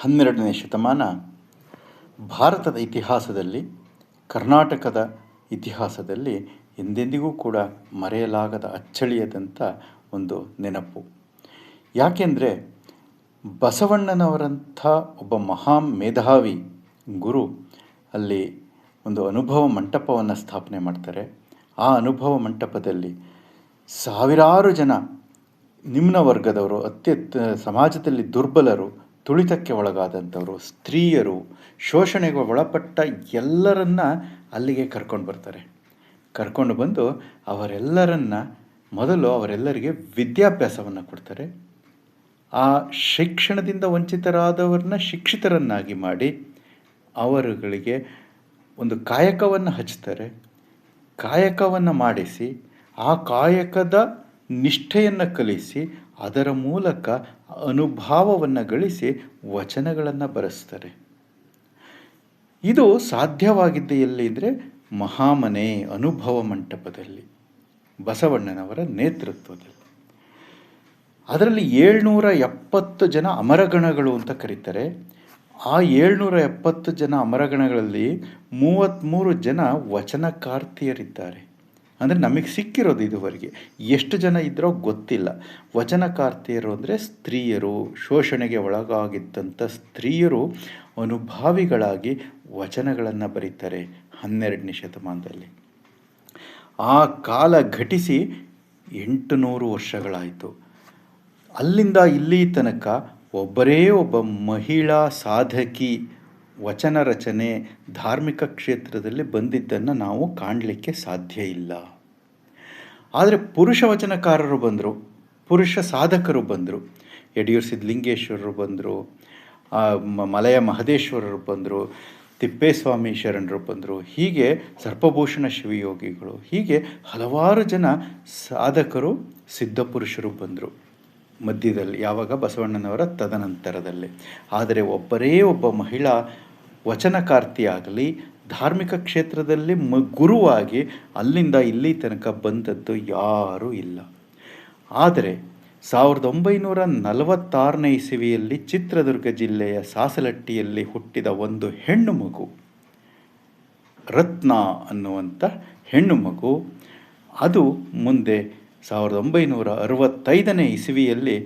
12ನೇ ಶತಮಾನ ಭಾರತದ ಇತಿಹಾಸದಲ್ಲಿ, ಕರ್ನಾಟಕದ ಇತಿಹಾಸದಲ್ಲಿ ಎಂದೆಂದಿಗೂ ಕೂಡ ಮರೆಯಲಾಗದ ಅಚ್ಚಳಿಯದಂಥ ಒಂದು ನೆನಪು. ಯಾಕೆಂದರೆ ಬಸವಣ್ಣನವರಂಥ ಒಬ್ಬ ಮಹಾ ಮೇಧಾವಿ ಗುರು ಅಲ್ಲಿ ಒಂದು ಅನುಭವ ಮಂಟಪವನ್ನು ಸ್ಥಾಪನೆ ಮಾಡ್ತಾರೆ. ಆ ಅನುಭವ ಮಂಟಪದಲ್ಲಿ ಸಾವಿರಾರು ಜನ ನಿಮ್ನ ವರ್ಗದವರು, ಸಮಾಜದಲ್ಲಿ ದುರ್ಬಲರು, ತುಳಿತಕ್ಕೆ ಒಳಗಾದಂಥವರು, ಸ್ತ್ರೀಯರು, ಶೋಷಣೆಗೆ ಒಳಪಟ್ಟ ಎಲ್ಲರನ್ನ ಅಲ್ಲಿಗೆ ಕರ್ಕೊಂಡು ಬರ್ತಾರೆ. ಕರ್ಕೊಂಡು ಬಂದು ಅವರೆಲ್ಲರಿಗೆ ವಿದ್ಯಾಭ್ಯಾಸವನ್ನು ಕೊಡ್ತಾರೆ. ಆ ಶಿಕ್ಷಣದಿಂದ ವಂಚಿತರಾದವ್ರನ್ನ ಶಿಕ್ಷಿತರನ್ನಾಗಿ ಮಾಡಿ ಅವರುಗಳಿಗೆ ಒಂದು ಕಾಯಕವನ್ನು ಹಚ್ತಾರೆ. ಕಾಯಕವನ್ನು ಮಾಡಿಸಿ ಆ ಕಾಯಕದ ನಿಷ್ಠೆಯನ್ನು ಕಲಿಸಿ ಅದರ ಮೂಲಕ ಅನುಭವವನ್ನು ಗಳಿಸಿ ವಚನಗಳನ್ನು ಬರೆಸ್ತಾರೆ. ಇದು ಸಾಧ್ಯವಾಗಿದ್ದ ಎಲ್ಲಿ ಅಂದರೆ ಮಹಾಮನೆ ಅನುಭವ ಮಂಟಪದಲ್ಲಿ, ಬಸವಣ್ಣನವರ ನೇತೃತ್ವದಲ್ಲಿ. ಅದರಲ್ಲಿ 770 ಜನ ಅಮರಗಣಗಳು ಅಂತ ಕರೀತಾರೆ. ಆ 770 ಜನ ಅಮರಗಣಗಳಲ್ಲಿ 33 ಜನ ವಚನಕಾರ್ತಿಯರಿದ್ದಾರೆ. ಅಂದರೆ ನಮಗೆ ಸಿಕ್ಕಿರೋದು ಇದುವರೆಗೆ. ಎಷ್ಟು ಜನ ಇದ್ರೋ ಗೊತ್ತಿಲ್ಲ. ವಚನಕಾರ್ತಿಯರು ಅಂದರೆ ಸ್ತ್ರೀಯರು, ಶೋಷಣೆಗೆ ಒಳಗಾಗಿದ್ದಂಥ ಸ್ತ್ರೀಯರು ಅನುಭಾವಿಗಳಾಗಿ ವಚನಗಳನ್ನು ಬರೀತಾರೆ 12ನೇ ಶತಮಾನದಲ್ಲಿ. ಆ ಕಾಲ ಘಟಿಸಿ 800 ವರ್ಷಗಳಾಯಿತು. ಅಲ್ಲಿಂದ ಇಲ್ಲಿ ತನಕ ಒಬ್ಬರೇ ಒಬ್ಬ ಮಹಿಳಾ ಸಾಧಕಿ ವಚನ ರಚನೆ ಧಾರ್ಮಿಕ ಕ್ಷೇತ್ರದಲ್ಲಿ ಬಂದಿದ್ದನ್ನು ನಾವು ಕಾಣಲಿಕ್ಕೆ ಸಾಧ್ಯ ಇಲ್ಲ. ಆದರೆ ಪುರುಷ ವಚನಕಾರರು ಬಂದರು, ಪುರುಷ ಸಾಧಕರು ಬಂದರು. ಯಡಿಯೂರು ಸಿದ್ಧಲಿಂಗೇಶ್ವರರು ಬಂದರು, ಮಲಯ ಮಹದೇಶ್ವರರು ಬಂದರು, ತಿಪ್ಪೇಸ್ವಾಮಿ ಶರಣರು ಬಂದರು, ಹೀಗೆ ಸರ್ಪಭೂಷಣ ಶಿವಯೋಗಿಗಳು, ಹೀಗೆ ಹಲವಾರು ಜನ ಸಾಧಕರು ಸಿದ್ಧಪುರುಷರು ಬಂದರು ಮಧ್ಯದಲ್ಲಿ, ಯಾವಾಗ ಬಸವಣ್ಣನವರ ತದನಂತರದಲ್ಲಿ. ಆದರೆ ಒಬ್ಬರೇ ಒಬ್ಬ ಮಹಿಳಾ ವಚನಕಾರ್ತಿಯಾಗಲಿ ಧಾರ್ಮಿಕ ಕ್ಷೇತ್ರದಲ್ಲಿ ಗುರುವಾಗಿ ಅಲ್ಲಿಂದ ಇಲ್ಲಿ ತನಕ ಬಂದದ್ದು ಯಾರೂ ಇಲ್ಲ. ಆದರೆ 1946ನೇ ಇಸವಿಯಲ್ಲಿ ಚಿತ್ರದುರ್ಗ ಜಿಲ್ಲೆಯ ಸಾಸಲಟ್ಟಿಯಲ್ಲಿ ಹುಟ್ಟಿದ ಒಂದು ಹೆಣ್ಣು ಮಗು, ರತ್ನ ಅನ್ನುವಂಥ ಹೆಣ್ಣು ಮಗು, ಅದು ಮುಂದೆ 1965ನೇ ಇಸವಿಯಲ್ಲಿ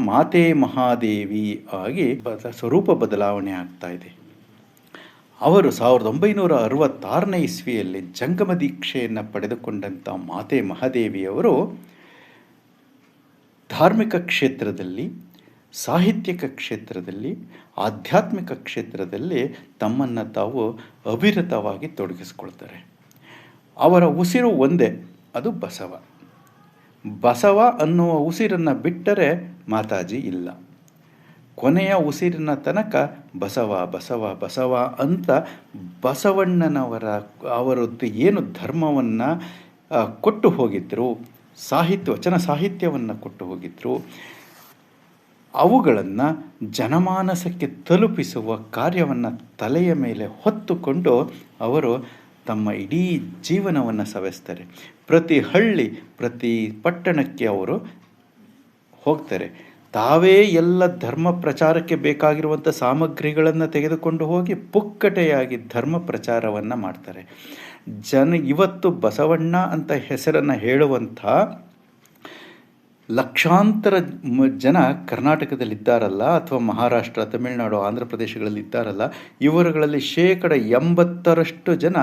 ಮಾತೆ ಮಹಾದೇವಿ ಆಗಿ ಸ್ವರೂಪ ಬದಲಾವಣೆ ಆಗ್ತಾ ಇದೆ. ಅವರು 1966ನೇ ಇಸ್ವಿಯಲ್ಲಿ ಜಂಗಮ ದೀಕ್ಷೆಯನ್ನು ಪಡೆದುಕೊಂಡಂಥ ಮಾತೆ ಮಹಾದೇವಿಯವರು ಧಾರ್ಮಿಕ ಕ್ಷೇತ್ರದಲ್ಲಿ, ಸಾಹಿತ್ಯಿಕ ಕ್ಷೇತ್ರದಲ್ಲಿ, ಆಧ್ಯಾತ್ಮಿಕ ಕ್ಷೇತ್ರದಲ್ಲಿ ತಮ್ಮನ್ನು ತಾವು ಅವಿರತವಾಗಿ ತೊಡಗಿಸ್ಕೊಳ್ತಾರೆ. ಅವರ ಉಸಿರು ಒಂದೇ, ಅದು ಬಸವ. ಬಸವ ಅನ್ನುವ ಉಸಿರನ್ನು ಬಿಟ್ಟರೆ ಮಾತಾಜಿ ಇಲ್ಲ. ಕೊನೆಯ ಉಸಿರಿನ ತನಕ ಬಸವ ಬಸವ ಬಸವ ಅಂತ ಅವರದ್ದು ಏನು ಧರ್ಮವನ್ನು ಕೊಟ್ಟು ಹೋಗಿದ್ರು, ವಚನ ಸಾಹಿತ್ಯವನ್ನು ಕೊಟ್ಟು ಹೋಗಿದ್ರು, ಅವುಗಳನ್ನು ಜನಮಾನಸಕ್ಕೆ ತಲುಪಿಸುವ ಕಾರ್ಯವನ್ನು ತಲೆಯ ಮೇಲೆ ಹೊತ್ತುಕೊಂಡು ಅವರು ತಮ್ಮ ಇಡೀ ಜೀವನವನ್ನು ಸವೆಸ್ತಾರೆ. ಪ್ರತಿ ಹಳ್ಳಿ, ಪ್ರತಿ ಪಟ್ಟಣಕ್ಕೆ ಅವರು ಹೋಗ್ತಾರೆ. ತಾವೇ ಎಲ್ಲ ಧರ್ಮ ಪ್ರಚಾರಕ್ಕೆ ಬೇಕಾಗಿರುವಂಥ ಸಾಮಗ್ರಿಗಳನ್ನು ತೆಗೆದುಕೊಂಡು ಹೋಗಿ ಪುಕ್ಕಟೆಯಾಗಿ ಧರ್ಮ ಪ್ರಚಾರವನ್ನು ಮಾಡ್ತಾರೆ. ಇವತ್ತು ಬಸವಣ್ಣ ಅಂತ ಹೆಸರನ್ನು ಹೇಳುವಂಥ ಲಕ್ಷಾಂತರ ಜನ ಕರ್ನಾಟಕದಲ್ಲಿದ್ದಾರಲ್ಲ, ಅಥವಾ ಮಹಾರಾಷ್ಟ್ರ, ತಮಿಳುನಾಡು, ಆಂಧ್ರ ಪ್ರದೇಶಗಳಲ್ಲಿದ್ದಾರಲ್ಲ, ಇವರುಗಳಲ್ಲಿ 80% ಜನ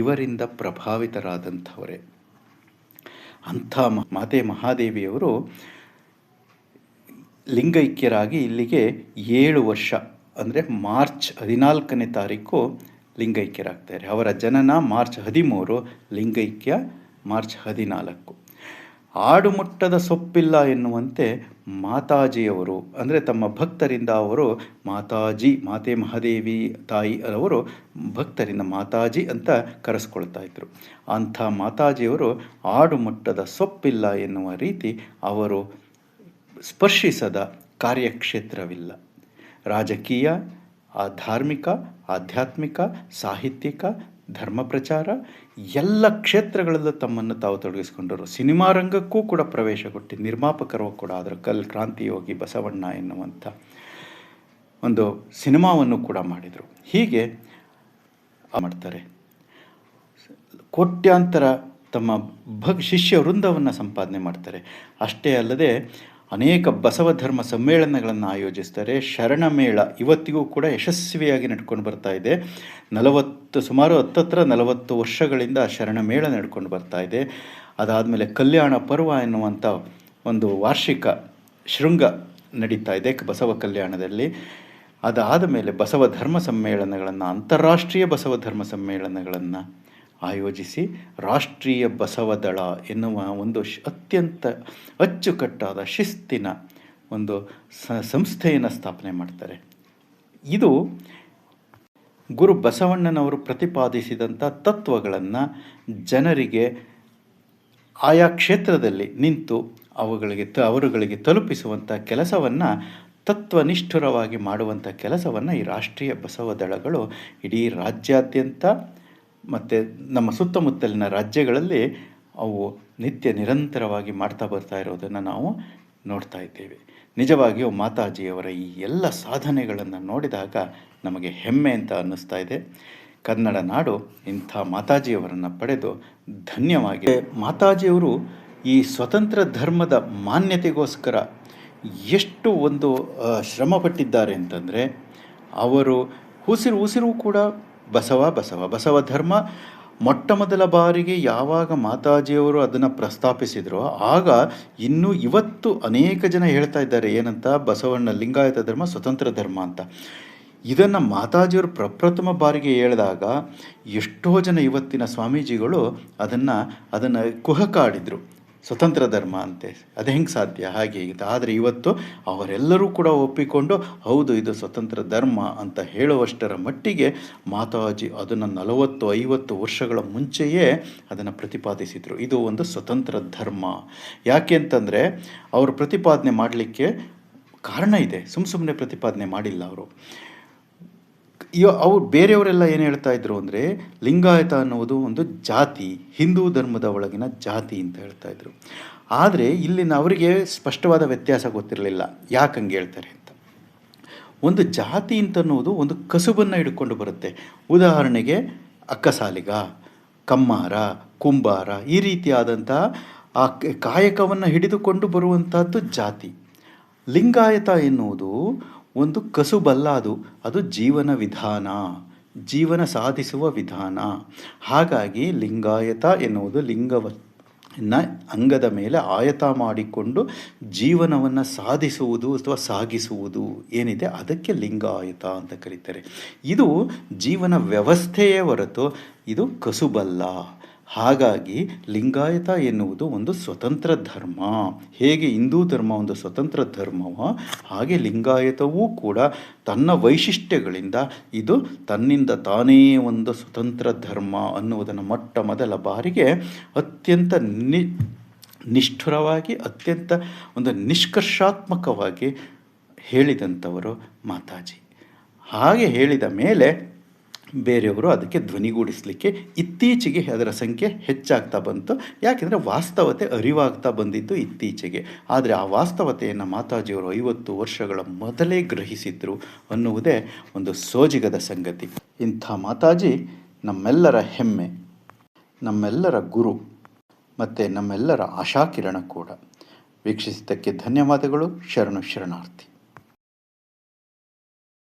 ಇವರಿಂದ ಪ್ರಭಾವಿತರಾದಂಥವರೇ. ಅಂಥ ಮಾತೆ ಮಹಾದೇವಿಯವರು ಲಿಂಗೈಕ್ಯರಾಗಿ ಇಲ್ಲಿಗೆ 7 ವರ್ಷ, ಅಂದರೆ ಮಾರ್ಚ್ 14ನೇ ತಾರೀಕು ಲಿಂಗೈಕ್ಯರಾಗ್ತಾರೆ. ಅವರ ಜನನ ಮಾರ್ಚ್ 13, ಲಿಂಗೈಕ್ಯ ಮಾರ್ಚ್ 14. ಆಡುಮುಟ್ಟದ ಸೊಪ್ಪಿಲ್ಲ ಎನ್ನುವಂತೆ ಮಾತಾಜಿಯವರು, ಅಂದರೆ ತಮ್ಮ ಭಕ್ತರಿಂದ ಅವರು ಮಾತೆ ಮಹಾದೇವಿ ತಾಯಿ ಅವರು ಭಕ್ತರಿಂದ ಮಾತಾಜಿ ಅಂತ ಕರೆಸ್ಕೊಳ್ತಾ ಇದ್ರು. ಅಂಥ ಮಾತಾಜಿಯವರು ಆಡುಮುಟ್ಟದ ಸೊಪ್ಪಿಲ್ಲ ಎನ್ನುವ ರೀತಿ ಅವರು ಸ್ಪರ್ಶಿಸದ ಕಾರ್ಯಕ್ಷೇತ್ರವಿಲ್ಲ. ರಾಜಕೀಯ, ಧಾರ್ಮಿಕ, ಆಧ್ಯಾತ್ಮಿಕ, ಸಾಹಿತ್ಯಿಕ, ಧರ್ಮ ಪ್ರಚಾರ ಎಲ್ಲ ಕ್ಷೇತ್ರಗಳಲ್ಲೂ ತಮ್ಮನ್ನು ತಾವು ತೊಡಗಿಸಿಕೊಂಡರು. ಸಿನಿಮಾ ರಂಗಕ್ಕೂ ಕೂಡ ಪ್ರವೇಶ ಕೊಟ್ಟು ನಿರ್ಮಾಪಕರು ಕೂಡ ಅದರ ಕ್ರಾಂತಿಯೋಗಿ ಬಸವಣ್ಣ ಎನ್ನುವಂಥ ಒಂದು ಸಿನಿಮಾವನ್ನು ಕೂಡ ಮಾಡಿದರು. ಹೀಗೆ ಮಾಡ್ತಾರೆ. ಕೋಟ್ಯಾಂತರ ತಮ್ಮ ಶಿಷ್ಯ ವೃಂದವನ್ನು ಸಂಪಾದನೆ ಮಾಡ್ತಾರೆ. ಅಷ್ಟೇ ಅಲ್ಲದೆ ಅನೇಕ ಬಸವ ಧರ್ಮ ಸಮ್ಮೇಳನಗಳನ್ನು ಆಯೋಜಿಸ್ತಾರೆ. ಶರಣಮೇಳ ಇವತ್ತಿಗೂ ಕೂಡ ಯಶಸ್ವಿಯಾಗಿ ನಡ್ಕೊಂಡು ಬರ್ತಾ ಇದೆ. ಸುಮಾರು 40 ವರ್ಷಗಳಿಂದ ಶರಣಮೇಳ ನಡ್ಕೊಂಡು ಬರ್ತಾ ಇದೆ. ಅದಾದಮೇಲೆ ಕಲ್ಯಾಣ ಪರ್ವ ಎನ್ನುವಂಥ ಒಂದು ವಾರ್ಷಿಕ ಶೃಂಗ ನಡೀತಾ ಇದೆ ಬಸವ ಕಲ್ಯಾಣದಲ್ಲಿ. ಅದಾದ ಮೇಲೆ ಬಸವ ಧರ್ಮ ಸಮ್ಮೇಳನಗಳನ್ನು, ಅಂತಾರಾಷ್ಟ್ರೀಯ ಬಸವ ಧರ್ಮ ಸಮ್ಮೇಳನಗಳನ್ನು ಆಯೋಜಿಸಿ ರಾಷ್ಟ್ರೀಯ ಬಸವ ದಳ ಎನ್ನುವ ಒಂದು ಅತ್ಯಂತ ಅಚ್ಚುಕಟ್ಟಾದ ಶಿಸ್ತಿನ ಒಂದು ಸಂಸ್ಥೆಯನ್ನು ಸ್ಥಾಪನೆ ಮಾಡ್ತಾರೆ. ಇದು ಗುರು ಬಸವಣ್ಣನವರು ಪ್ರತಿಪಾದಿಸಿದಂಥ ತತ್ವಗಳನ್ನು ಜನರಿಗೆ ಆಯಾ ಕ್ಷೇತ್ರದಲ್ಲಿ ನಿಂತು ಅವರುಗಳಿಗೆ ತಲುಪಿಸುವಂಥ ಕೆಲಸವನ್ನು, ತತ್ವನಿಷ್ಠುರವಾಗಿ ಮಾಡುವಂಥ ಕೆಲಸವನ್ನು ಈ ರಾಷ್ಟ್ರೀಯ ಬಸವ ದಳಗಳು ಇಡೀ ರಾಜ್ಯಾದ್ಯಂತ ಮತ್ತು ನಮ್ಮ ಸುತ್ತಮುತ್ತಲಿನ ರಾಜ್ಯಗಳಲ್ಲಿ ಅವು ನಿರಂತರವಾಗಿ ಮಾಡ್ತಾ ಬರ್ತಾ ಇರೋದನ್ನು ನಾವು ನೋಡ್ತಾ ಇದ್ದೇವೆ. ನಿಜವಾಗಿಯೂ ಮಾತಾಜಿಯವರ ಈ ಎಲ್ಲ ಸಾಧನೆಗಳನ್ನು ನೋಡಿದಾಗ ನಮಗೆ ಹೆಮ್ಮೆ ಅಂತ ಅನ್ನಿಸ್ತಾ ಇದೆ. ಕನ್ನಡ ನಾಡು ಇಂಥ ಮಾತಾಜಿಯವರನ್ನು ಪಡೆದು ಧನ್ಯವಾಗಿದೆ. ಮಾತಾಜಿಯವರು ಈ ಸ್ವತಂತ್ರ ಧರ್ಮದ ಮಾನ್ಯತೆಗೋಸ್ಕರ ಎಷ್ಟು ಒಂದು ಶ್ರಮಪಟ್ಟಿದ್ದಾರೆ ಅಂತಂದರೆ, ಅವರು ಉಸಿರು ಕೂಡ ಬಸವ ಧರ್ಮ ಮೊಟ್ಟ ಮೊದಲ ಬಾರಿಗೆ ಯಾವಾಗ ಮಾತಾಜಿಯವರು ಅದನ್ನು ಪ್ರಸ್ತಾಪಿಸಿದ್ರು, ಆಗ ಇವತ್ತು ಅನೇಕ ಜನ ಹೇಳ್ತಾ ಇದ್ದಾರೆ ಏನಂತ, ಬಸವಣ್ಣ ಲಿಂಗಾಯತ ಧರ್ಮ ಸ್ವತಂತ್ರ ಧರ್ಮ ಅಂತ. ಇದನ್ನು ಮಾತಾಜಿಯವರು ಪ್ರಪ್ರಥಮ ಬಾರಿಗೆ ಹೇಳಿದಾಗ ಎಷ್ಟೋ ಜನ ಇವತ್ತಿನ ಸ್ವಾಮೀಜಿಗಳು ಅದನ್ನು ಕುಹಕಾಡಿದರು, ಸ್ವತಂತ್ರ ಧರ್ಮ ಅಂತೆ, ಅದು ಹೆಂಗೆ ಸಾಧ್ಯ, ಹಾಗೆ ಹೀಗೆ. ಆದರೆ ಇವತ್ತು ಅವರೆಲ್ಲರೂ ಕೂಡ ಒಪ್ಪಿಕೊಂಡು ಹೌದು ಇದು ಸ್ವತಂತ್ರ ಧರ್ಮ ಅಂತ ಹೇಳುವಷ್ಟರ ಮಟ್ಟಿಗೆ ಮಾತಾಜಿ ಅದನ್ನು 40-50 ವರ್ಷಗಳ ಮುಂಚೆಯೇ ಅದನ್ನು ಪ್ರತಿಪಾದಿಸಿದರು. ಇದು ಒಂದು ಸ್ವತಂತ್ರ ಧರ್ಮ. ಯಾಕೆ ಅಂತಂದರೆ ಅವರು ಪ್ರತಿಪಾದನೆ ಮಾಡಲಿಕ್ಕೆ ಕಾರಣ ಇದೆ, ಸುಮ್ಮನೆ ಪ್ರತಿಪಾದನೆ ಮಾಡಿಲ್ಲ ಅವರು. ಅವ್ರು ಬೇರೆಯವರೆಲ್ಲ ಏನು ಹೇಳ್ತಾ ಇದ್ರು ಅಂದರೆ, ಲಿಂಗಾಯತ ಅನ್ನುವುದು ಒಂದು ಜಾತಿ, ಹಿಂದೂ ಧರ್ಮದ ಒಳಗಿನ ಜಾತಿ ಅಂತ ಹೇಳ್ತಾ ಇದ್ರು. ಆದರೆ ಇಲ್ಲಿನ ಅವರಿಗೆ ಸ್ಪಷ್ಟವಾದ ವ್ಯತ್ಯಾಸ ಗೊತ್ತಿರಲಿಲ್ಲ, ಯಾಕಂಗೆ ಹೇಳ್ತಾರೆ ಅಂತ. ಒಂದು ಜಾತಿ ಅಂತನ್ನುವುದು ಒಂದು ಕಸುಬನ್ನು ಹಿಡ್ಕೊಂಡು ಬರುತ್ತೆ. ಉದಾಹರಣೆಗೆ ಅಕ್ಕಸಾಲಿಗ, ಕಮ್ಮಾರ, ಕುಂಬಾರ, ಈ ರೀತಿಯಾದಂಥ ಆ ಕಾಯಕವನ್ನು ಹಿಡಿದುಕೊಂಡು ಬರುವಂಥದ್ದು ಜಾತಿ. ಲಿಂಗಾಯತ ಎನ್ನುವುದು ಒಂದು ಕಸುಬಲ್ಲ, ಅದು ಜೀವನ ವಿಧಾನ, ಜೀವನ ಸಾಧಿಸುವ ವಿಧಾನ. ಹಾಗಾಗಿ ಲಿಂಗಾಯತ ಎನ್ನುವುದು ಲಿಂಗವನ್ನು ಅಂಗದ ಮೇಲೆ ಆಯತ ಮಾಡಿಕೊಂಡು ಜೀವನವನ್ನು ಸಾಧಿಸುವುದು ಅಥವಾ ಸಾಗಿಸುವುದು ಏನಿದೆ ಅದಕ್ಕೆ ಲಿಂಗಾಯತ ಅಂತ ಕರೀತಾರೆ. ಇದು ಜೀವನ ವ್ಯವಸ್ಥೆಯೇ ಹೊರತು ಇದು ಕಸುಬಲ್ಲ. ಹಾಗಾಗಿ ಲಿಂಗಾಯತ ಎನ್ನುವುದು ಒಂದು ಸ್ವತಂತ್ರ ಧರ್ಮ. ಹೇಗೆ ಹಿಂದೂ ಧರ್ಮ ಒಂದು ಸ್ವತಂತ್ರ ಧರ್ಮವೋ, ಹಾಗೆ ಲಿಂಗಾಯತವೂ ಕೂಡ ತನ್ನ ವೈಶಿಷ್ಟ್ಯಗಳಿಂದ ಇದು ತನ್ನಿಂದ ತಾನೇ ಒಂದು ಸ್ವತಂತ್ರ ಧರ್ಮ ಅನ್ನುವುದನ್ನು ಮೊಟ್ಟ ಮೊದಲ ಬಾರಿಗೆ ಅತ್ಯಂತ ನಿಷ್ಠುರವಾಗಿ, ಅತ್ಯಂತ ಒಂದು ನಿಷ್ಕರ್ಷಾತ್ಮಕವಾಗಿ ಹೇಳಿದಂಥವರು ಮಾತಾಜಿ. ಹಾಗೆ ಹೇಳಿದ ಮೇಲೆ ಬೇರೆಯವರು ಅದಕ್ಕೆ ಧ್ವನಿಗೂಡಿಸಲಿಕ್ಕೆ ಇತ್ತೀಚೆಗೆ ಅದರ ಸಂಖ್ಯೆ ಹೆಚ್ಚಾಗ್ತಾ ಬಂತು. ಯಾಕೆಂದರೆ ವಾಸ್ತವತೆ ಅರಿವಾಗ್ತಾ ಬಂದಿದ್ದು ಇತ್ತೀಚೆಗೆ. ಆದರೆ ಆ ವಾಸ್ತವತೆಯನ್ನು ಮಾತಾಜಿಯವರು 50 ವರ್ಷಗಳ ಮೊದಲೇ ಗ್ರಹಿಸಿದ್ರು ಅನ್ನುವುದೇ ಒಂದು ಸೋಜಿಗದ ಸಂಗತಿ. ಇಂಥ ಮಾತಾಜಿ ನಮ್ಮೆಲ್ಲರ ಹೆಮ್ಮೆ, ನಮ್ಮೆಲ್ಲರ ಗುರು ಮತ್ತು ನಮ್ಮೆಲ್ಲರ ಆಶಾಕಿರಣ ಕೂಡ. ವೀಕ್ಷಿಸಿದ್ದಕ್ಕೆ ಧನ್ಯವಾದಗಳು. ಶರಣಾರ್ಥಿ.